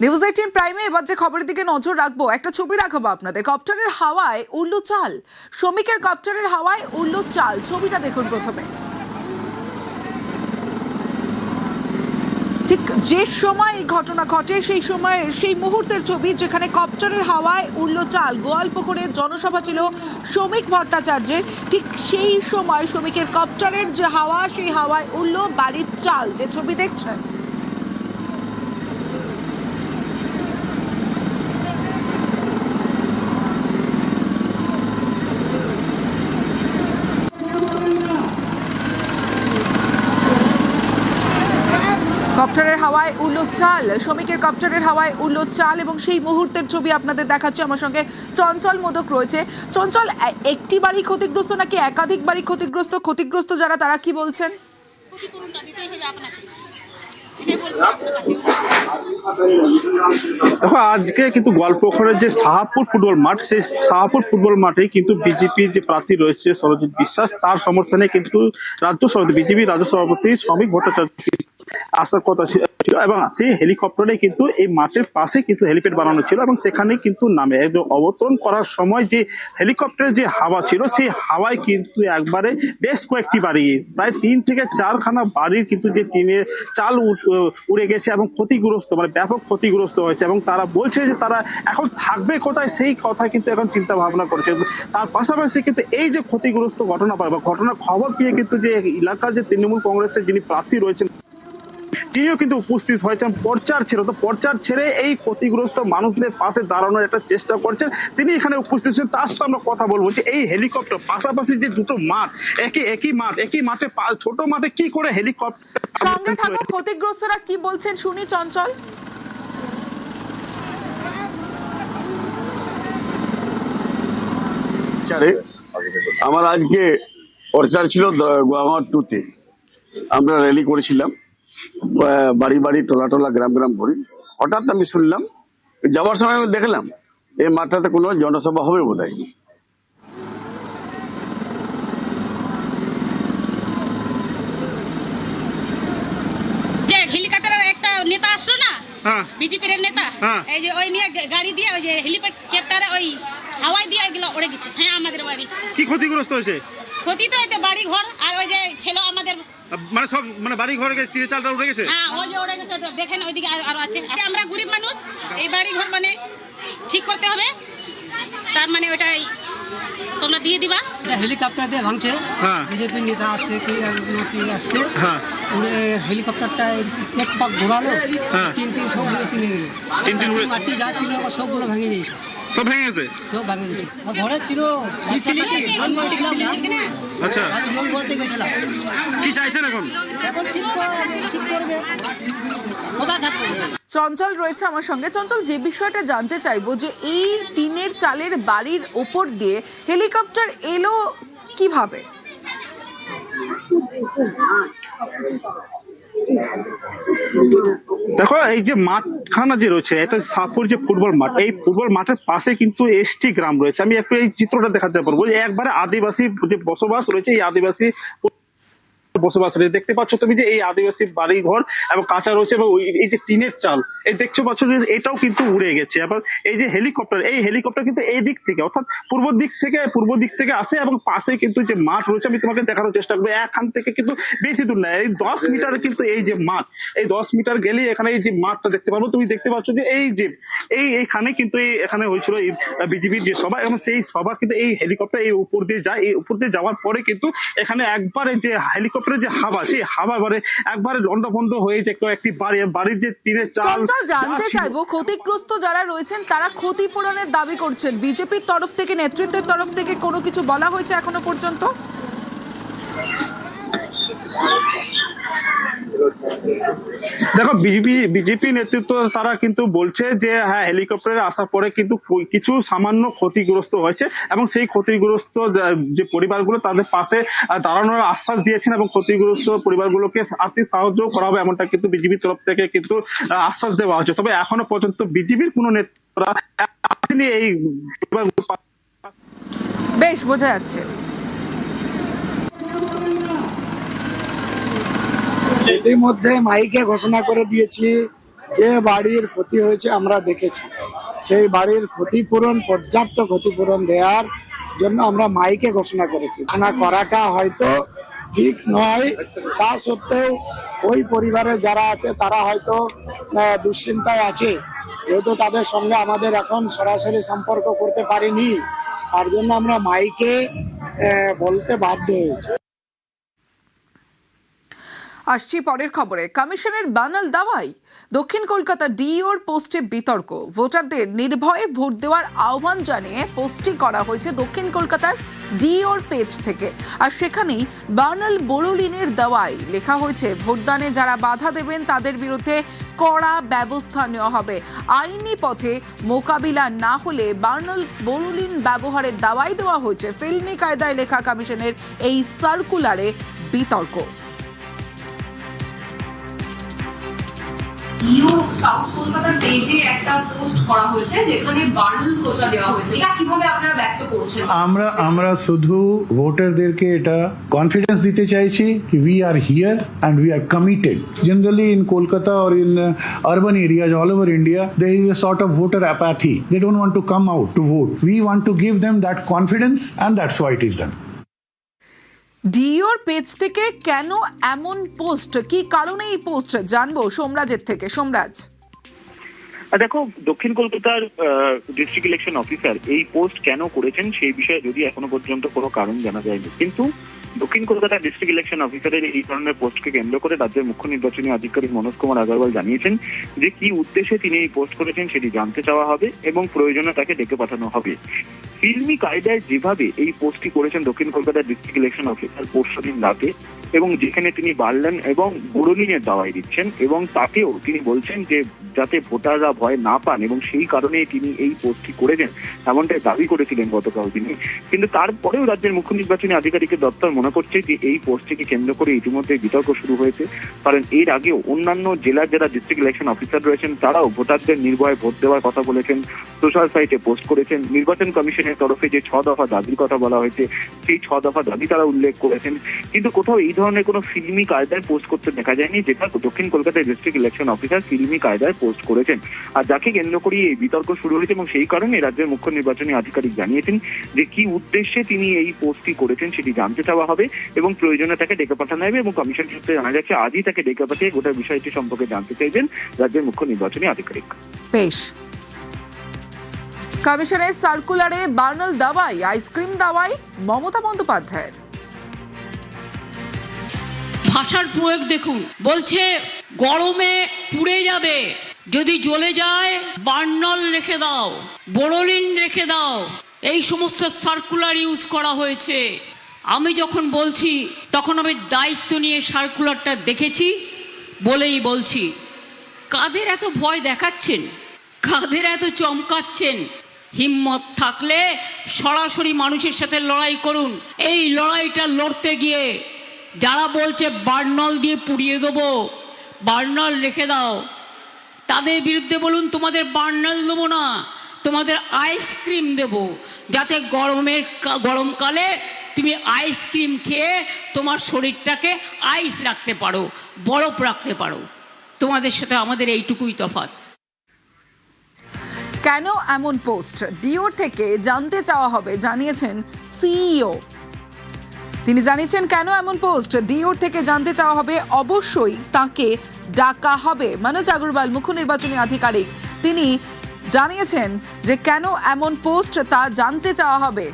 News 18 প্রাইমে এবার যে খবরের দিকে নজর রাখবো, একটা ছবি দেখাবো আপনাদের। কপ্টারের হাওয়ায় উড়লো চাল, শ্রমিকের কপ্টারের হাওয়ায় উড়লো চাল। ছবিটা দেখুন প্রথমে। ঠিক যে সময় এই ঘটনা ঘটে সেই মুহূর্তের ছবি, যেখানে কপ্টারের হাওয়ায় উড়লো চাল। গোয়ালপুকুরের জনসভা ছিল শ্রমিক ভট্টাচার্যের। ঠিক সেই সময় শ্রমিকের কপ্টারের যে হাওয়া, সেই হাওয়ায় উড়লো বাড়ির চাল। যে ছবি দেখছেন, কপ্টারের হাওয়ায় উড়লো চাল, শ্রমিকের কপ্টারের হাওয়ায় উড়লো চাল। এবং সেই মুহূর্তের ছবি আপনাদের দেখাচ্ছি। আমার সঙ্গে চঞ্চল মোদক রয়েছে। চঞ্চল, একটি বাড়ি ক্ষতিগ্রস্ত নাকি একাধিক বাড়ি ক্ষতিগ্রস্ত? ক্ষতিগ্রস্ত যারা, তারা কি বলছেন? দেখো, আজকে কিন্তু গোয়ালপুকুরের যে শাহপুর ফুটবল মাঠ, সেই শাহপুর ফুটবল মাঠে কিন্তু বিজেপির যে প্রার্থী রয়েছে সরজিৎ বিশ্বাস, তার সমর্থনে কিন্তু বিজেপি রাজ্য সভাপতি শ্রমিক ভট্টাচার্য আসার কথা ছিল। এবং সেই হেলিকপ্টারে কিন্তু এই মাঠের পাশে কিন্তু হেলিপ্যাড বানানো ছিল, এবং সেখানে কিন্তু নামে অবতরণ করার সময় যে হেলিকপ্টারের যে হাওয়া ছিল, সেই হাওয়ায় কিন্তু একবারে বেশ কয়েকটি বাড়ি, প্রায় 3 থেকে 4খানা বাড়ির কিন্তু যে টিনের চাল উড়ে গেছে এবং ক্ষতিগ্রস্ত, মানে ব্যাপক ক্ষতিগ্রস্ত হয়েছে। এবং তারা বলছে যে তারা এখন থাকবে কোথায়, সেই কথা কিন্তু এখন চিন্তা ভাবনা করছে। তার পাশাপাশি কিন্তু এই যে ক্ষতিগ্রস্ত ঘটনা বা ঘটনার খবর পেয়ে কিন্তু যে এলাকার যে তৃণমূল কংগ্রেসের যিনি প্রার্থী রয়েছেন, তিনিও কিন্তু উপস্থিত হয়েছেন। পর্চার ছেড়ে এই ক্ষতিগ্রস্ত মানুষদের পাশে দাঁড়ানোর একটা চেষ্টা করছেন। তিনি এখানে উপস্থিত হয়েছেন, তার সাথে আমরা কথা বলবো যে এই হেলিকপ্টার পাশাপাশি যে দুটো মাঠ, একই মাঠে ছোট মাঠে কি করে হেলিকপ্টার। সঙ্গে থাকা ক্ষতিগ্রস্তরা কি বলছেন শুনি চঞ্চল। আমার আজকে প্রচার ছিল গোয়াঘাট 2-তে। আমরা র্যালি করেছিলাম, বাড়ি বাড়ি টোলা গ্রাম ঘুরি। হঠাৎ আমি শুনলাম, যাওয়ার সময় আমি দেখলাম এই মাঠটাতে কোনো জনসভা হবে বোধহয়। হেলিকপ্টারের একটা নেতা আসলো না, বিজেপির নেতা, এই যে ওই নিয়ে গাড়ি দিয়ে ওই যে হেলিকপ্টারে ওই হাওয়াই দিয়ে এগুলো উড়ে গেছে। হ্যাঁ, আমাদের বাড়ি। কি ক্ষতিগ্রস্ত হয়েছে? ক্ষতি তো হয়েছে বাড়ি ঘর, আর ওই যে ছিল আমাদের, মানে সব, মানে বাড়ি ঘরে তীরে চালটা উড়ে গেছে। হ্যাঁ, ওই যে উড়ে গেছে। দেখেন ওইদিকে আরো আছে। আমরা গরিব মানুষ, এই বাড়ি ঘর মানে ঠিক করতে হবে। তার মানে ওইটাই তোমরা দিয়ে দিবা। হেলিকপ্টার দিয়ে ভাঙছে, বিজেপি নেতা আসছে কি আসছে, হেলিকপ্টারটা এক পাক ঘোরালো, তিন সবগুলো কিনে গেল। মাটি যা ছিল সবগুলো ভেঙে দিয়েছে। সব ভেঙে গেছে? সব ভেঙে গেছে। ঘরে ছিল, আচ্ছা, জল বলতে গেছিলাম। কি চাইছেন এখন? এখন ঠিক করবে, কোথায় থাকবে। চঞ্চল রয়েছে আমার সঙ্গে। চঞ্চল, যে বিষয়টা জানতে চাইবো যে এই টিনের চালের বাড়ির ওপর দিয়ে হেলিকপ্টার এলো কিভাবে? দেখো, এই যে মাঠখানা যে রয়েছে, এটা শাহপুর যে ফুটবল মাঠ, এই ফুটবল মাঠের পাশে কিন্তু এসটি গ্রাম রয়েছে। আমি একটু এই চিত্রটা দেখাতে পারবো যে একবারে আদিবাসী যে বসবাস রয়েছে, এই আদিবাসী বসবাস রয়েছে। দেখতে পাচ্ছ তুমি যে এই আদিবাসী বাড়ি ঘর এবং কাঁচা রয়েছে, এবং এই যে টিনের চাল, এই দেখছো পাচ্ছ যে এটাও কিন্তু উড়ে গেছে। আবার এই যে হেলিকপ্টার কিন্তু এই দিক থেকে, অর্থাৎ পূর্ব দিক থেকে আসে, এবং পাশে কিন্তু যে মাঠ রয়েছে, আমি তোমাকে দেখানোর চেষ্টা করবো। এখান থেকে কিন্তু বেশি দূর না, এই 10 মিটারে কিন্তু এই যে মাঠ, এই 10 মিটার গেলে এখানে এই যে মাঠটা দেখতে পারবো। তুমি দেখতে পাচ্ছ যে এইখানে কিন্তু এখানে হয়েছিল এই বিজেপির যে সভা, এবং সেই সভা কিন্তু এই হেলিকপ্টার এই উপর দিয়ে যায়। এই উপর দিয়ে যাওয়ার পরে কিন্তু এখানে একবারে যে হেলিকপ্টারের যে হাওয়া, সেই হাওয়া একবারে লন্ডভন্ড হয়ে যে একটি বাড়ির যে টিনের চাল। জানতে চাইবো, ক্ষতিগ্রস্ত যারা রয়েছেন তারা ক্ষতিপূরণের দাবি করছেন। বিজেপির তরফ থেকে, নেতৃত্বের তরফ থেকে কোনো কিছু বলা হয়েছে এখনো পর্যন্ত? দেখো, বিজেপি নেতৃত্ব তারা কিন্তু বলছে যে হ্যাঁ, হেলিকপ্টারে আসার পরে কিন্তু কিছু সামান্য ক্ষতিগ্রস্ত হয়েছে, এবং সেই ক্ষতিগ্রস্ত যে পরিবারগুলো, তাদের পাশে দাঁড়ানোর আশ্বাস দিয়েছেন, এবং ক্ষতিগ্রস্ত পরিবারগুলোকে আর্থিক সাহায্য করা হবে, এমনটা কিন্তু বিজেপির তরফ থেকে কিন্তু আশ্বাস দেওয়া হচ্ছে। তবে এখনো পর্যন্ত বিজেপির কোনো নেতা আসেনি এই বেশ বোঝা যাচ্ছে। ইতিমধ্যে মাইকে ঘোষণা করে দিয়েছি যে বাড়ির ক্ষতি হয়েছে আমরা দেখেছি, সেই বাড়ির ক্ষতিপূরণ, পর্যাপ্ত ক্ষতিপূরণ দেওয়ার জন্য আমরা মাইকে ঘোষণা করেছি। ঘোষণা করাটা হয়তো ঠিক নয়, তা সত্ত্বেও ওই পরিবারে যারা আছে তারা হয়তো দুশ্চিন্তায় আছে, যেহেতু তাদের সঙ্গে আমাদের এখন সরাসরি সম্পর্ক করতে পারিনি, তার জন্য আমরা মাইকে বলতে বাধ্য হয়েছি। আসছি পরের খবরে। কমিশনের বানাল দাওয়াই, দক্ষিণ কলকাতা ডিওর পোস্টে বিতর্ক। ভোটারদের নির্ভয়ে ভোট দেওয়ার আহ্বান জানিয়ে পোস্টটি করা হয়েছে দক্ষিণ কলকাতার ডিওর পেজ থেকে। আর সেখানেই বার্নাল বোরোলিনের দাওয়াই লেখা হয়েছে, ভোটদানে যারা বাধা দেবেন তাদের বিরুদ্ধে কড়া ব্যবস্থা নেওয়া হবে। আইনি পথে মোকাবিলা না হলে বার্নাল বোরোলিন ব্যবহারের দাওয়াই দেওয়া হয়েছে। ফিল্মি কায়দায় লেখা কমিশনের এই সার্কুলারে বিতর্ক। ইউ সাউথ কলকাতার পেজে একটা পোস্ট করা হয়েছে যেখানে বার্নাল ঘোষণা দেওয়া হয়েছে, এটা কিভাবে আপনারা ব্যক্ত করছেন? আমরা শুধু ভোটারদেরকে এটা কনফিডেন্স দিতে চাইছি কি we are here and we are committed. Generally in Kolkata or in urban areas all over India there is a sort of voter apathy. They don't want to come out to vote. We want to give them that confidence and that's why it is done. Dior page থেকে কেন এমন post, কি কারণে এই post, জানবো সোমরাজের থেকে। সোমরাজ, দেখো, দক্ষিণ কলকাতার ডিস্ট্রিক্ট ইলেকশন অফিসার এই পোস্ট কেন করেছেন সেই বিষয়ে যদি এখনো পর্যন্ত কোনো কারণ জানা যায়নি, কিন্তু দক্ষিণ কলকাতার ডিস্ট্রিক্ট ইলেকশন অফিসারের এই ধরনের পোস্টকে কেন্দ্র করে রাজ্যের মুখ্য নির্বাচনী আধিকারিক মনোজ কুমার আগরওয়াল জানিয়েছেন যে কি উদ্দেশ্যে তিনি এই পোস্ট করেছেন সেটি জানতে চাওয়া হবে এবং প্রয়োজনে তাকে ডেকে পাঠানো হবে। ফিল্মি কায়দায় যেভাবে এই পোস্টটি করেছেন দক্ষিণ কলকাতার ডিস্ট্রিক্ট ইলেকশন অফিসার পরশুদিন রাতে, এবং যেখানে তিনি বার্নাল এবং বোরোলিনের দাওয়াই দিচ্ছেন এবং তাতেও তিনি বলছেন যে যাতে ভোটাররা ভয় না পান এবং সেই কারণে তিনি এই পোস্টটি করেছেন এমনটাই দাবি করেছিলেন গতকাল তিনি। কিন্তু তারপরেও রাজ্যের মুখ্য নির্বাচনী আধিকারিকের দপ্তর মনে করছে যে এই পোস্টটিকে কেন্দ্র করে ইতিমধ্যে বিতর্ক শুরু হয়েছে, কারণ এর আগেও অন্যান্য জেলার যারা ডিস্ট্রিক্ট ইলেকশন অফিসার রয়েছেন তারাও ভোটারদের নির্ভয়ে ভোট দেওয়ার কথা বলেছেন, সোশ্যাল সাইটে পোস্ট করেছেন। নির্বাচন কমিশনের তরফে যে 6 দফা দাবির কথা বলা হয়েছে সেই 6 দফা দাবি তারা উল্লেখ করেছেন, কিন্তু কোথাও এই ধরনের কোনো ফিল্মি কায়দায় পোস্ট করতে দেখা যায়নি, যেটা দক্ষিণ কলকাতার ডিস্ট্রিক্ট ইলেকশন অফিসার ফিল্মি কায়দায় পোস্ট করেছেন। আর যাকে কেন্দ্র করে এই বিতর্ক শুরু হয়েছে এবং সেই কারণে রাজ্যের মুখ্য নির্বাচনী আধিকারিক জানিয়েছেন যে কি উদ্দেশ্যে তিনি এই পোস্টটি করেছেন সেটি জানতে চাওয়া হবে এবং প্রয়োজনে তাকে ডেকে পাঠানো হবে। এবং কমিশন সূত্রে জানা যাচ্ছে আজই তাকে ডেকে পাঠিয়ে গোটা বিষয়টি সম্পর্কে জানতে চাইবেন রাজ্যের মুখ্য নির্বাচনী আধিকারিক। বেশ, কমিশনের সার্কুলারে বার্নাল দাওয়াই, আইসক্রিম দাওয়াই মমতা বন্দ্যোপাধ্যায়ের। ভাষার প্রয়োগ দেখুন, বলছে গরমে পুড়ে যাবে, যদি জ্বলে যায় বার্নাল রেখে দাও, বোরোলিন রেখে দাও, এই সমস্ত সার্কুলার ইউজ করা হয়েছে। আমি যখন বলছি তখন আমি দায়িত্ব নিয়ে সার্কুলারটা দেখেছি বলেই বলছি। কাদের এত ভয় দেখাচ্ছেন, কাদের এত চমকাচ্ছেন? হিম্মত থাকলে সরাসরি মানুষের সাথে লড়াই করুন। এই লড়াইটা লড়তে গিয়ে যারা বলছে বার্নাল দিয়ে পুড়িয়ে দেবো, বার্নাল রেখে দাও, তাদের বিরুদ্ধে বলুন তোমাদের বার্নাল দেবো না, তোমাদের আইসক্রিম দেব, যাতে গরমকালে তুমি আইসক্রিম খেয়ে তোমার শরীরটাকে আইস রাখতে পারো, বরফ রাখতে পারো। তোমাদের সাথে আমাদের এইটুকুই তফাৎ। কেন এমন পোস্ট ডিওর থেকে জানতে চাওয়া হবে, জানিয়েছেন সিইও। তিনি জানিয়েছেন কেন এমন পোস্ট ডিওর থেকে জানতে চাওয়া হবে, অবশ্যই তাকে ডাকা হবে। মনোজ আগরওয়াল মুখ্য নির্বাচনী আধিকারিক, তিনি জানিয়েছেন যে কেন এমন পোস্ট তা জানতে চাওয়া হবে।